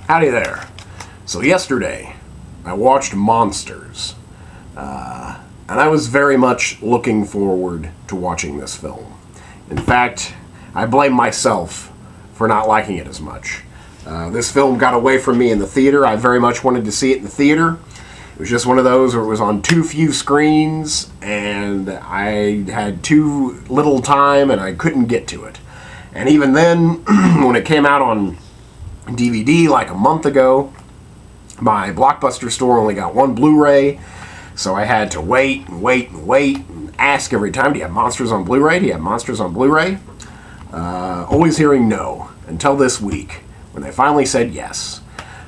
Howdy there. So yesterday, I watched Monsters, and I was very much looking forward to watching this film. In fact, I blame myself for not liking it as much. This film got away from me in the theater. I very much wanted to see it in the theater. It was just one of those where it was on too few screens, and I had too little time, and I couldn't get to it. And even then, when it came out on DVD like a month ago, my Blockbuster store only got one Blu-ray, so I had to wait and ask every time, do you have Monsters on Blu-ray? Do you have Monsters on Blu-ray? Always hearing no, until this week, when they finally said yes.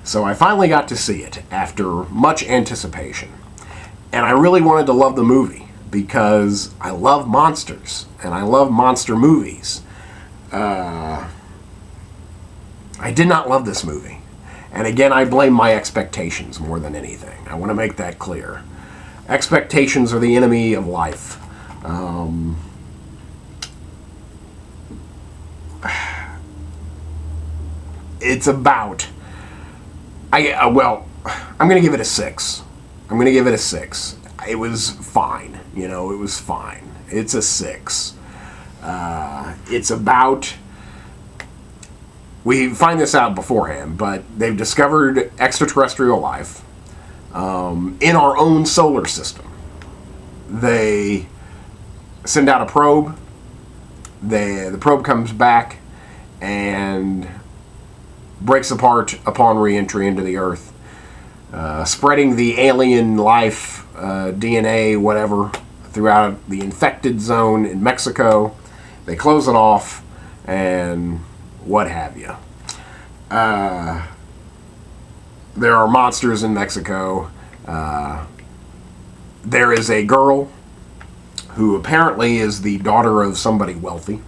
So I finally got to see it, after much anticipation. And I really wanted to love the movie, because I love monsters, and I love monster movies. I did not love this movie. And again, I blame my expectations more than anything. I want to make that clear. Expectations are the enemy of life. It's about... I'm going to give it a 6. I'm going to give it a 6. It was fine. It was fine. It's a 6. It's about... We find this out beforehand, but they've discovered extraterrestrial life in our own solar system. They send out a probe. The probe comes back and breaks apart upon re-entry into the Earth, spreading the alien life, DNA, whatever, throughout the infected zone in Mexico. They close it off, and what have you. There are monsters in Mexico. There is a girl who apparently is the daughter of somebody wealthy.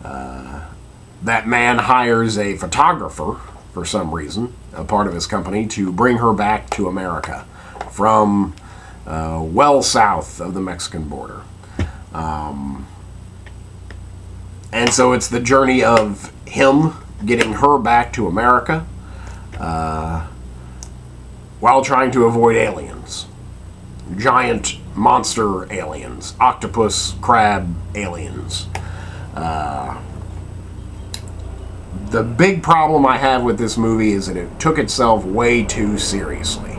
That man hires a photographer, for some reason, a part of his company, to bring her back to America from well south of the Mexican border. And so it's the journey of him getting her back to America while trying to avoid aliens. Giant monster aliens. Octopus, crab aliens. The big problem I have with this movie is that it took itself way too seriously.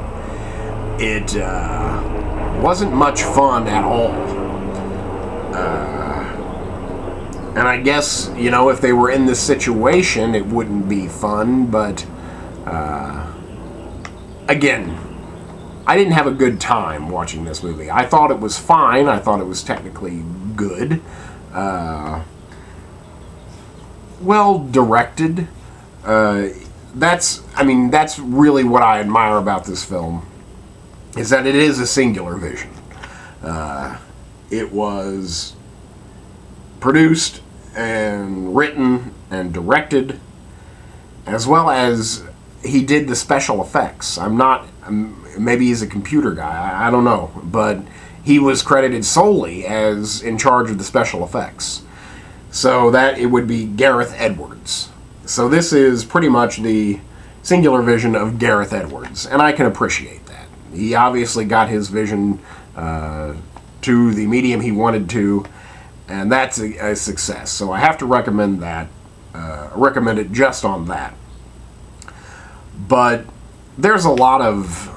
It wasn't much fun at all. And I guess, if they were in this situation, it wouldn't be fun, but, again, I didn't have a good time watching this movie. I thought it was fine. I thought it was technically good. Well directed. That's really what I admire about this film, is that it is a singular vision. It was produced and written and directed, as well as he did the special effects. Maybe he's a computer guy, I don't know, but he was credited solely as in charge of the special effects. So that it would be Gareth Edwards. So this is pretty much the singular vision of Gareth Edwards, and I can appreciate that. He obviously got his vision to the medium he wanted to, and that's a success. So I have to recommend that. Recommend it just on that. But there's a lot of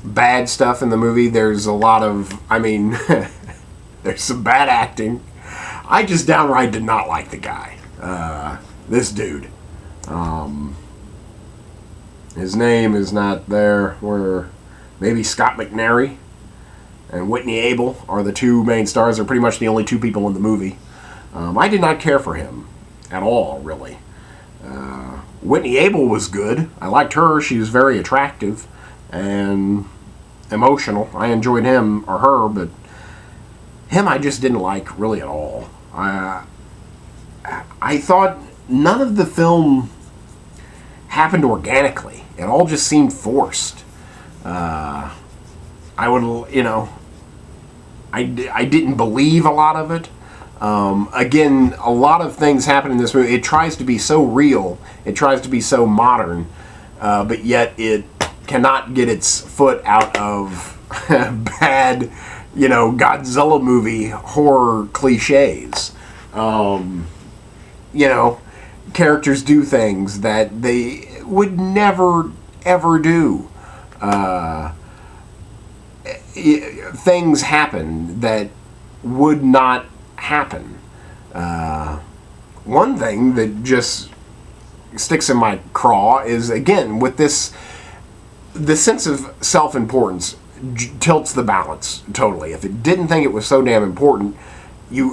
bad stuff in the movie. There's a lot of, there's some bad acting. I just downright did not like the guy. This dude. His name is not there. Maybe Scott McNairy and Whitney Able are the two main stars. They're pretty much the only two people in the movie. I did not care for him at all, really. Whitney Able was good. I liked her. She was very attractive and emotional. I enjoyed him or her, but him I just didn't like really at all. I thought none of the film happened organically. It all just seemed forced. I didn't believe a lot of it. Again, a lot of things happen in this movie. It tries to be so real, it tries to be so modern, but yet it cannot get its foot out of bad, Godzilla movie horror cliches. Characters do things that they would never, ever do. Things happen that would not happen. One thing that just sticks in my craw is, again, with the sense of self-importance tilts the balance totally. If it didn't think it was so damn important,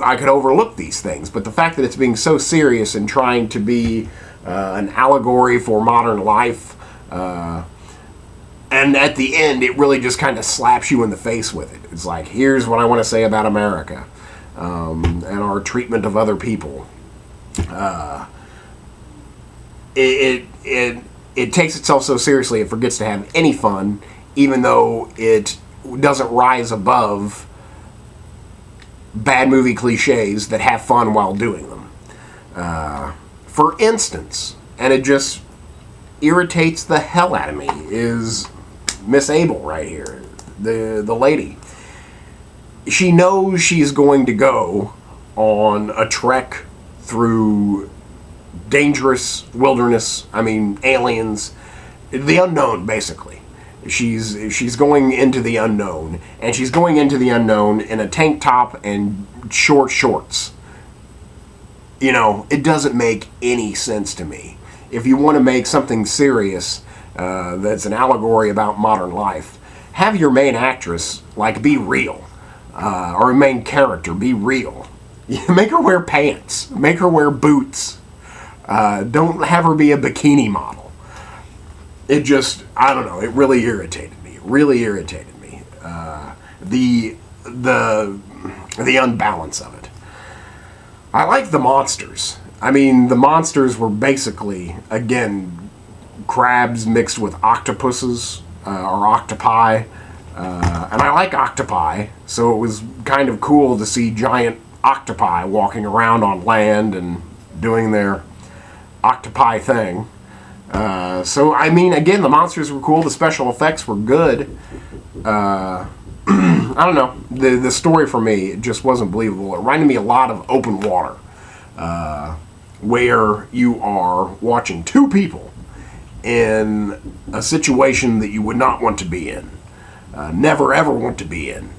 I could overlook these things. But the fact that it's being so serious and trying to be an allegory for modern life, and at the end, it really just kind of slaps you in the face with it. It's like, here's what I want to say about America, and our treatment of other people. It takes itself so seriously, it forgets to have any fun, even though it doesn't rise above bad movie cliches that have fun while doing them. For instance, and it just irritates the hell out of me, is Miss Abel right here, the lady. She knows she's going to go on a trek through dangerous wilderness, aliens, the unknown, basically. She's going into the unknown, and she's going into the unknown in a tank top and short shorts. It doesn't make any sense to me. If you want to make something serious that's an allegory about modern life, have your main actress, be real. Or a main character, be real. Make her wear pants. Make her wear boots. Don't have her be a bikini model. It just, I don't know, it really irritated me. It really irritated me. The unbalance of it. I like the monsters. The monsters were basically, again, crabs mixed with octopuses, or octopi. And I like octopi, so it was kind of cool to see giant octopi walking around on land and doing their octopi thing. Again, the monsters were cool, the special effects were good. I don't know, the story for me, it just wasn't believable. It reminded me a lot of Open Water, where you are watching two people in a situation that you would not want to be in. Never ever want to be in.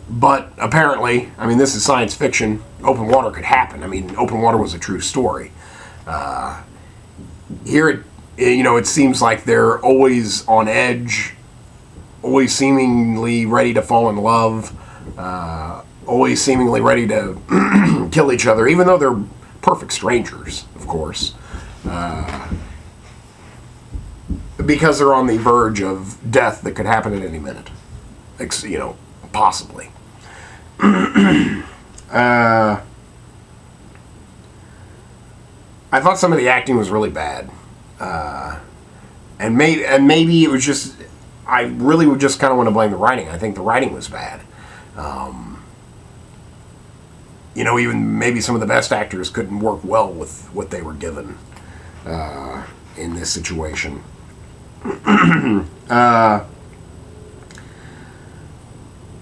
But apparently, this is science fiction. Open Water could happen. Open Water was a true story. Here, it seems like they're always on edge, always seemingly ready to fall in love, always seemingly ready to kill each other, even though they're perfect strangers, of course. Because they're on the verge of death that could happen at any minute. Possibly. I thought some of the acting was really bad. And maybe it was just, I really would just kind of want to blame the writing. I think the writing was bad. Even maybe some of the best actors couldn't work well with what they were given in this situation.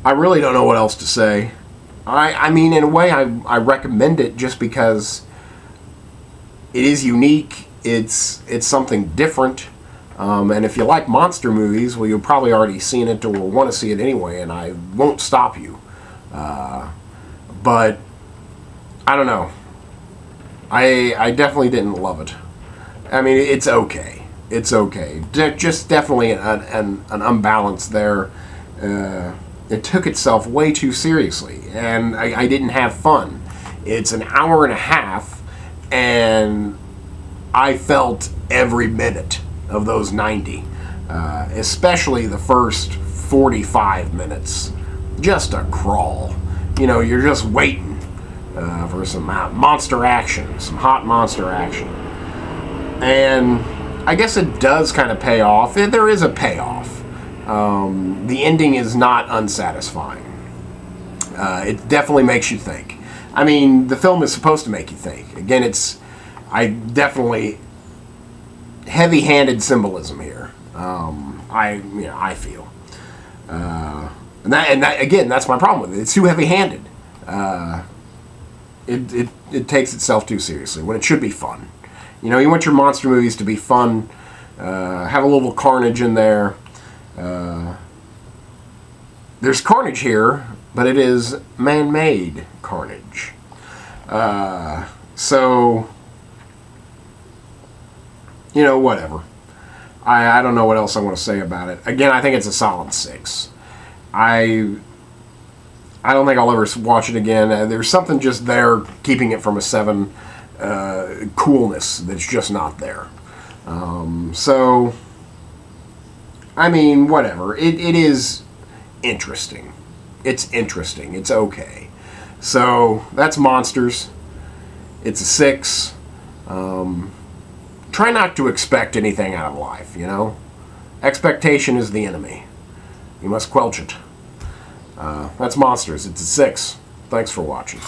I really don't know what else to say. In a way, I recommend it just because it is unique. It's something different. And if you like monster movies, well, you've probably already seen it or will want to see it anyway, and I won't stop you. But I don't know. I definitely didn't love it. It's okay. It's okay. Just definitely an unbalance there. It took itself way too seriously, and I didn't have fun. It's an hour and a half, and I felt every minute of those 90, especially the first 45 minutes. Just a crawl. You're just waiting for some monster action, some hot monster action. And I guess it does kind of pay off. There is a payoff. The ending is not unsatisfying. It definitely makes you think. I mean, the film is supposed to make you think. Again, definitely heavy-handed symbolism here. I feel, and that again, that's my problem with it. It's too heavy-handed. It takes itself too seriously when it should be fun. You know, you want your monster movies to be fun, have a little carnage in there. There's carnage here, but it is man-made carnage. So, you know, whatever. I don't know what else I want to say about it. Again, I think it's a solid 6. I don't think I'll ever watch it again. There's something just there keeping it from a 7. Coolness that's just not there. So, I mean, whatever. It is interesting. It's interesting. It's okay. So, that's Monsters. It's a 6. Try not to expect anything out of life, you know? Expectation is the enemy. You must quelch it. That's Monsters. It's a 6. Thanks for watching.